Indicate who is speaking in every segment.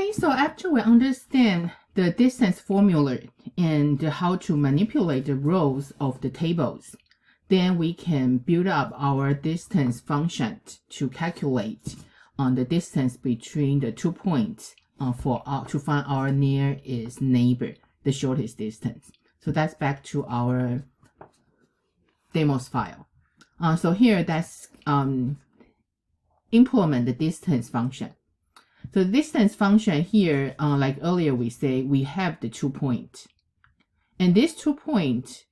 Speaker 1: Okay, so after we understand the distance formula and how to manipulate the rows of the tables, then we can build up our distance function to calculate the distance between the 2 points to find our nearest neighbor, the shortest distance. So that's back to our demos file. So here that's implement the distance function. So the distance function here, like earlier we say, we have the 2 points. And this 2 points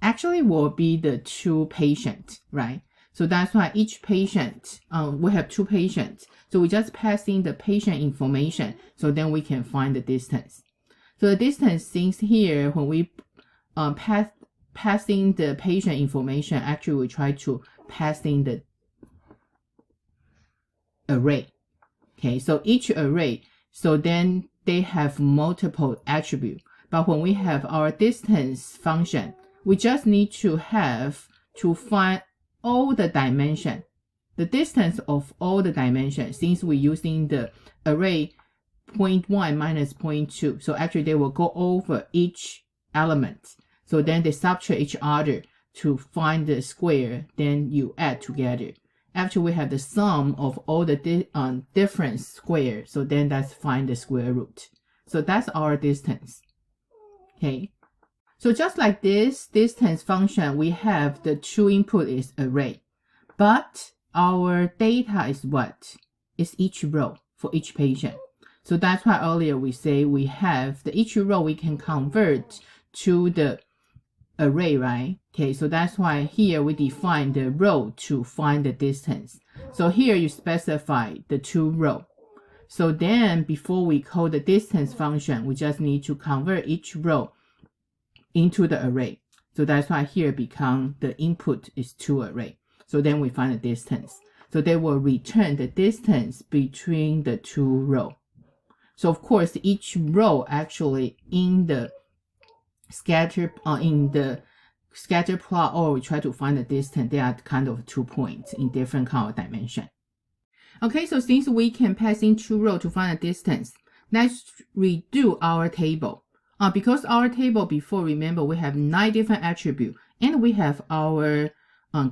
Speaker 1: actually will be the 2 patients, right? So that's why each patient, we have 2 patients. So we just pass in the patient information, so then we can find the distance. So the distance things here, when we pass in the patient information, actually we try to pass in the array. Okay, so each array, so then they have multiple attributes. But when we have our distance function, we just need to find all the dimension, the distance of all the dimensions, since we're using the array 0.1 minus 0.2. So actually they will go over each element. So then they subtract each other to find the square, then you add together. After we have the sum of all the different squares, so then that's find the square root. So that's our distance. Okay. So just like this distance function, we have the 2 input is array. But our data is what? It's each row for each patient. So that's why earlier we say we have each row we can convert to the array, right? Okay, so that's why here we define the row to find the distance. So here you specify the 2 row. So then before we call the distance function, we just need to convert each row into the array. So that's why here become the input is 2 array. So then we find the distance. So they will return the distance between the 2 rows. So of course each row actually in the scatter plot, or we try to find the distance, they are kind of 2 points in different kind of dimension. Okay, so since we can pass in 2 rows to find the distance, let's redo our table. Because our table before, remember, we have 9 different attributes, and we have our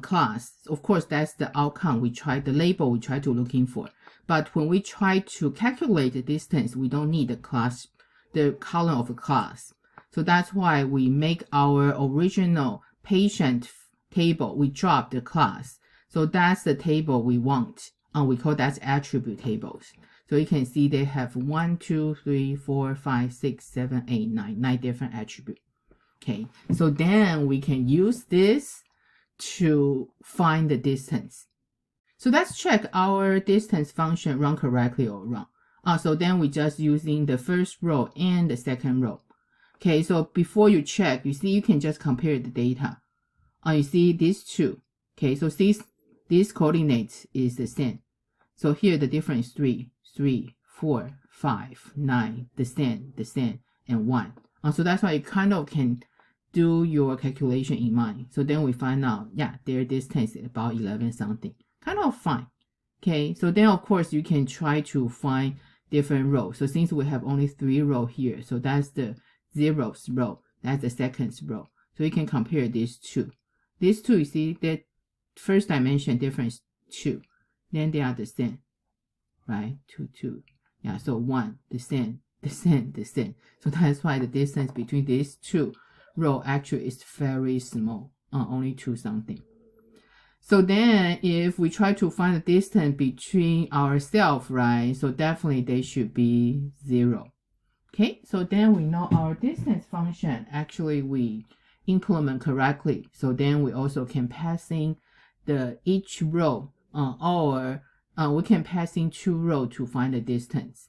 Speaker 1: class. Of course, that's the outcome the label we try to looking for. But when we try to calculate the distance, we don't need the column of a class. So that's why we make our original patient table. We drop the class. So that's the table we want. We call that attribute tables. So you can see they have 1, 2, 3, 4, 5, 6, 7, 8, 9 different attributes. Okay, so then we can use this to find the distance. So let's check our distance function run correctly or wrong. So then we just using the first row and the second row. Okay, so before you check, you see you can just compare the data. You see these 2. Okay, so these coordinates is the same. So here the difference is 3, 3, 4, 5, 9, the same, and 1. So that's why you kind of can do your calculation in mind. So then we find out, yeah, their distance is about 11 something. Kind of fine. Okay, so then of course you can try to find different rows. So since we have only 3 rows here, so that's the 0th row, that's the 2nd row. So you can compare these 2. These 2, you see that first dimension difference 2. Then they are the same, right? 2, 2. Yeah, so 1, the same. So that's why the distance between these 2 rows actually is very small, only 2 something. So then if we try to find the distance between ourselves, right? So definitely they should be 0. Okay, so then we know our distance function, actually we implement correctly. So then we also can pass in each row, or we can pass in 2 rows to find the distance.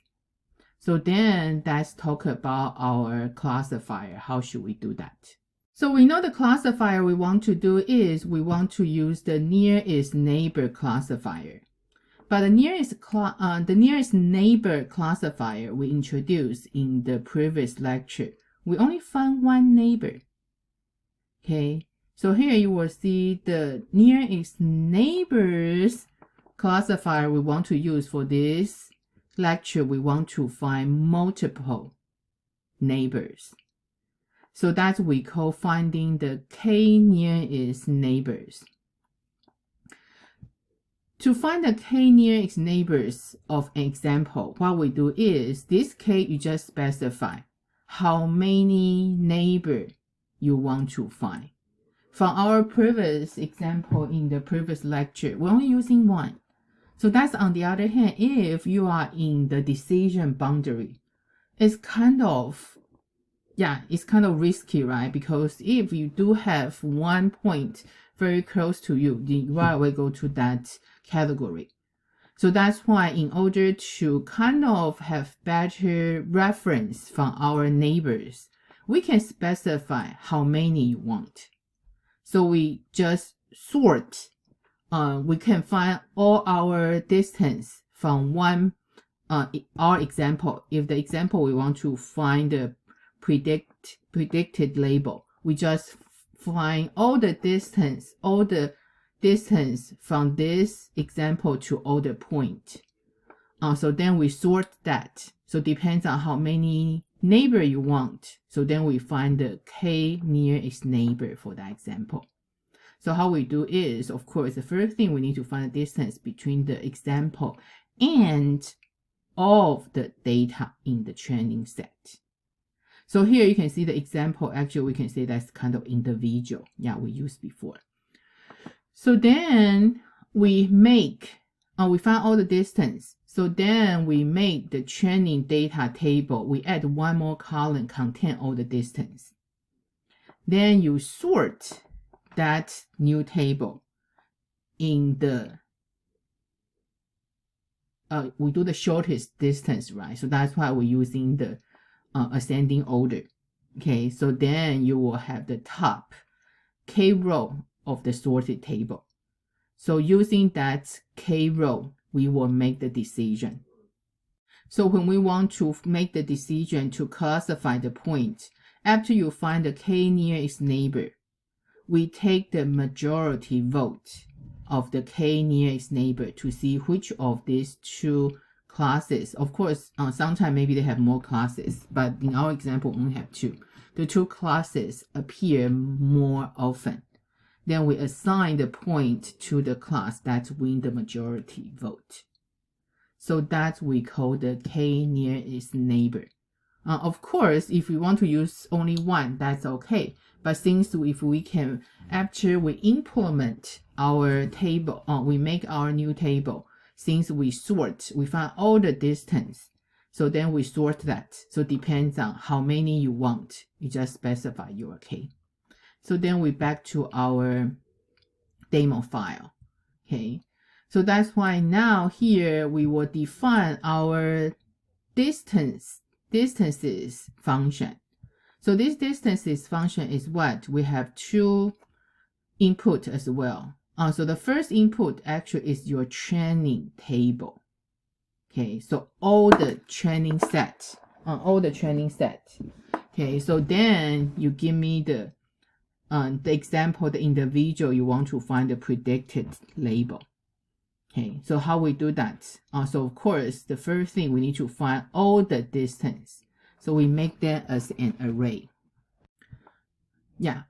Speaker 1: So then let's talk about our classifier. How should we do that? So we know the classifier we want to do is we want to use the nearest neighbor classifier. But the nearest neighbor classifier we introduced in the previous lecture, we only found 1 neighbor. Okay, so here you will see the nearest neighbors classifier we want to use for this lecture, we want to find multiple neighbors. So that's what we call finding the k-nearest neighbors. To find the k-nearest neighbors of an example, what we do is, this k, you just specify how many neighbors you want to find. From our previous example in the previous lecture, we're only using one. So that's on the other hand, if you are in the decision boundary, it's kind of risky, right? Because if you do have one point very close to you, then you right away go to that category. So that's why in order to kind of have better reference from our neighbors, we can specify how many you want. So we just sort. We can find all our distance from one, our example. If the example we want to find the predicted label, we just find all the distance from this example to all the point. So then we sort that. So depends on how many neighbor you want. So then we find the k-nearest neighbor for that example. So how we do is, of course, the first thing we need to find the distance between the example and all of the data in the training set. So here you can see the example. Actually, we can say that's kind of individual. Yeah, we used before. So then we make, we find all the distance. So then we make the training data table. We add one more column contain all the distance. Then you sort that new table in the, we do the shortest distance, right? So that's why we're using the ascending order. Okay, so then you will have the top k row of the sorted table. So using that k row, we will make the decision. So when we want to make the decision to classify the point, after you find the k-nearest neighbor, we take the majority vote of the k-nearest neighbor to see which of these two classes. Of course, sometimes maybe they have more classes, but in our example, we only have two. The two classes appear more often. Then we assign the point to the class that win the majority vote. So that we call the k-nearest neighbor. Of course, if we want to use only one, that's okay. But since if we can, after we implement our table, we make our new table, since we sort, we find all the distance. So then we sort that. So depends on how many you want. You just specify your k. So then we back to our demo file. Okay. So that's why now here we will define our distances function. So this distances function is what? We have two input as well. So the first input actually is your training table. Okay, so all the training set. Okay, so then you give me the example, the individual you want to find the predicted label. Okay, so how we do that? So of course, the first thing we need to find all the distance. So we make that as an array. Yeah.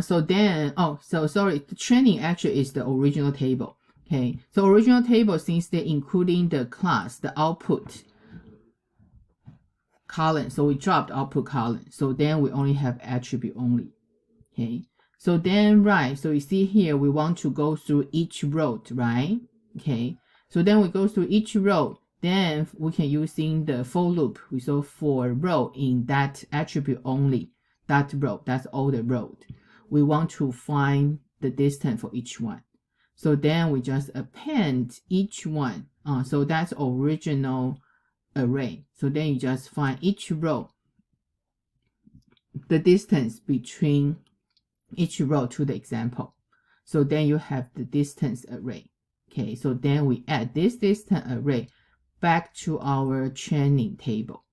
Speaker 1: So then, sorry, the training actually is the original table. Okay, so original table, since they're including the class, the output column. So we dropped output column. So then we only have attribute only. Okay, so then, right, so you see here, we want to go through each row, right? Okay, so then we go through each row. Then we can using the for loop. We saw for row in that attribute only, that row, that's all the row. We want to find the distance for each one. So then we just append each one. So that's original array. So then you just find each row, the distance between each row to the example. So then you have the distance array. Okay, so then we add this distance array back to our training table.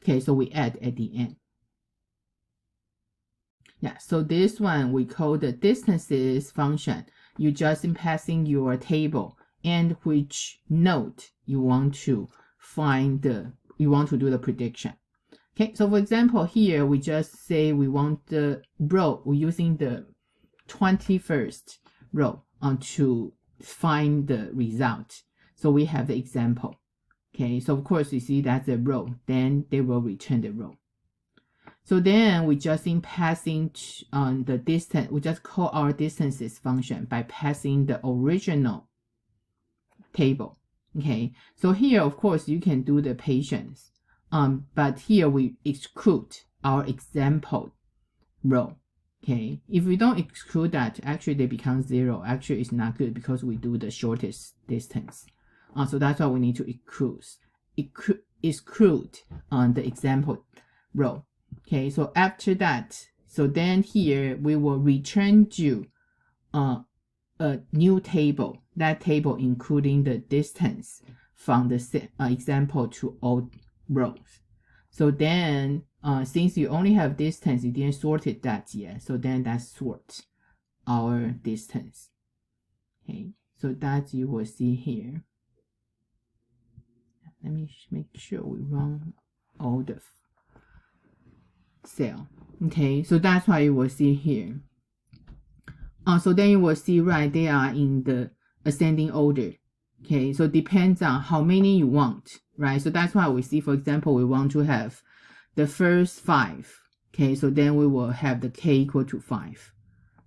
Speaker 1: Okay, so we add at the end. Yeah, so this one we call the distances function. You just passing your table and which node you want to do the prediction. Okay, so for example, here we just say we want the row, we're using the 21st row to find the result. So we have the example. Okay, so of course you see that's a row, then they will return the row. So then we just in passing the distance, we just call our distances function by passing the original table. Okay, so here of course you can do the patience, but here we exclude our example row. Okay, if we don't exclude that, actually they become 0. Actually it's not good because we do the shortest distance. So that's why we need to exclude the example row. Okay, so after that, so then here we will return to a new table. That table including the distance from the example to all rows. So then since you only have distance, you didn't sort it that yet. So then that sorts our distance. Okay, so that you will see here. Let me make sure we run all the cell. Okay, so that's why you will see here. So then you will see, right, they are in the ascending order. Okay, so depends on how many you want, right? So that's why we see, for example, we want to have the first 5. Okay, so then we will have the k equal to 5.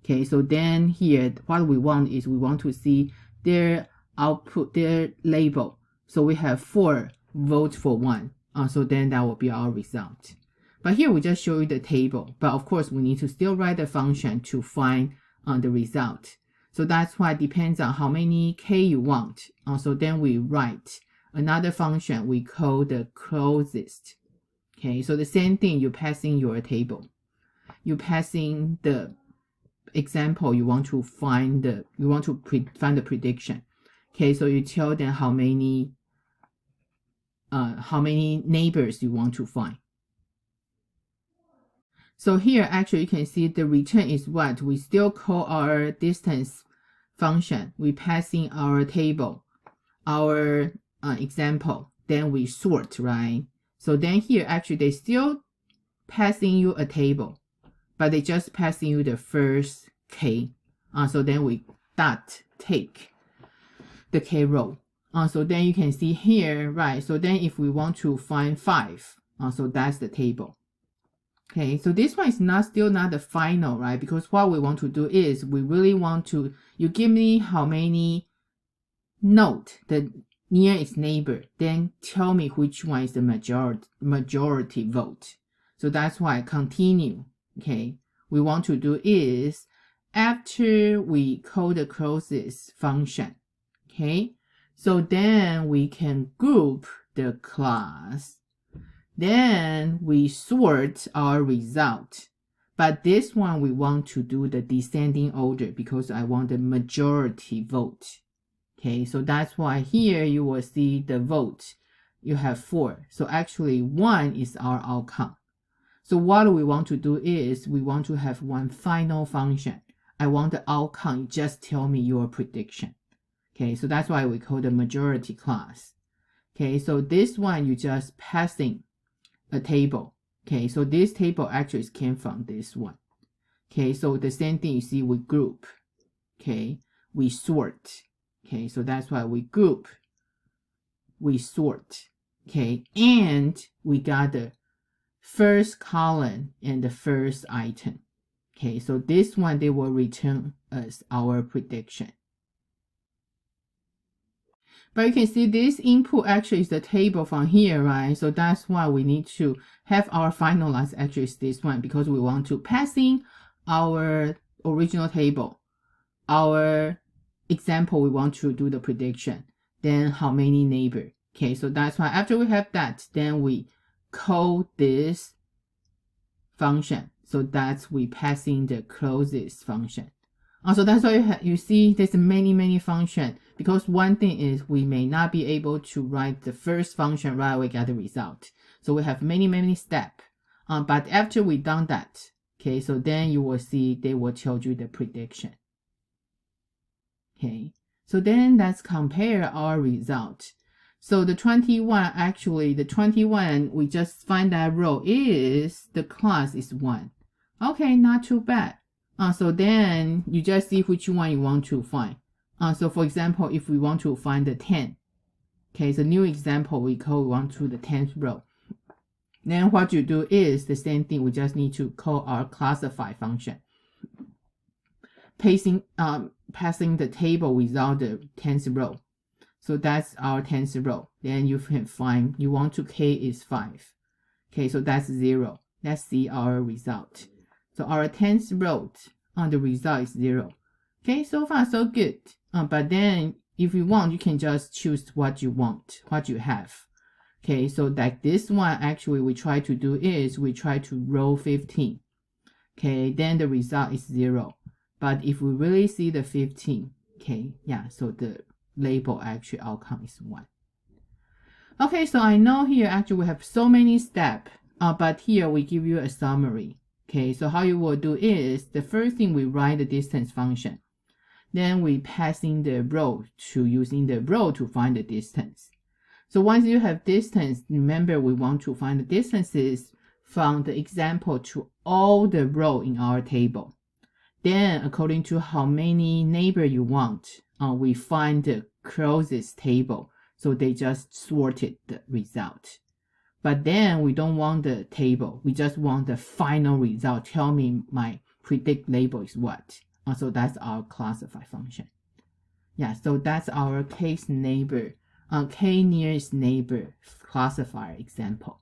Speaker 1: Okay, so then here what we want is we want to see their output, their label. So we have 4 votes for 1. So then that will be our result. But here we just show you the table. But of course we need to still write the function to find the result. So that's why it depends on how many k you want. So then we write another function we call the closest. Okay, so the same thing, you pass in your table. You pass in the example you want to find find the prediction. Okay, so you tell them how many neighbors you want to find. So here actually you can see the return is what we still call our distance function. We pass in our table, our example, then we sort, right? So then here actually they still passing you a table, but they just passing you the first k. So then we take the k row. So then you can see here, right? So then if we want to find 5, so that's the table. Okay, so this one is still not the final, right? Because what we want to do is we really want to, you give me how many node, the nearest neighbor, then tell me which one is the majority vote. So that's why continue. Okay, we want to do is after we call the closest function. Okay, so then we can group the class. Then we sort our result. But this one we want to do the descending order because I want the majority vote. Okay, so that's why here you will see the vote. You have 4. So actually 1 is our outcome. So what we want to do is we want to have one final function. I want the outcome, just tell me your prediction. Okay, so that's why we call the majority class. Okay, so this one you just passing a table. Okay, so this table actually came from this one. Okay, so the same thing you see, we group. Okay, we sort. Okay, so that's why we group, we sort. Okay, and we got the first column and the first item. Okay, so this one they will return us our prediction. But you can see this input actually is the table from here, right? So that's why we need to have our finalized actually is this one because we want to pass in our original table, our example we want to do the prediction, then how many neighbor. Okay, so that's why after we have that, then we call this function. So that's we pass in the closest function. Also, that's why you see there's many functions because one thing is we may not be able to write the first function right away get the result. So we have many steps. But after we done that, okay, so then you will see they will tell you the prediction. Okay, So then let's compare our result. So the 21, actually the 21, we just find that row is, the class is 1. Okay, not too bad. So then you just see which one you want to find. So for example, if we want to find the 10, okay, it's a new example, we want to the 10th row. Then what you do is the same thing, we just need to call our classify function. Passing the table without the 10th row. So that's our 10th row. Then you can find, you want to k is 5. Okay, so that's 0. Let's see our result. So our 10th row, the result is 0. Okay, so far so good. But then if you want, you can just choose what you want, what you have. Okay, so like this one, actually we try to do is, we try to row 15. Okay, then the result is 0. But if we really see the 15, okay, yeah, so the label actually outcome is 1. Okay, so I know here actually we have so many steps, but here we give you a summary. Okay, so how you will do is, the first thing we write the distance function. Then we pass in the row to using the row to find the distance. So once you have distance, remember we want to find the distances from the example to all the row in our table. Then according to how many neighbor you want, we find the closest table. So they just sorted the result. But then we don't want the table. We just want the final result. Tell me my predict label is what. So that's our classify function. Yeah, so that's our case neighbor, k nearest neighbor classifier example.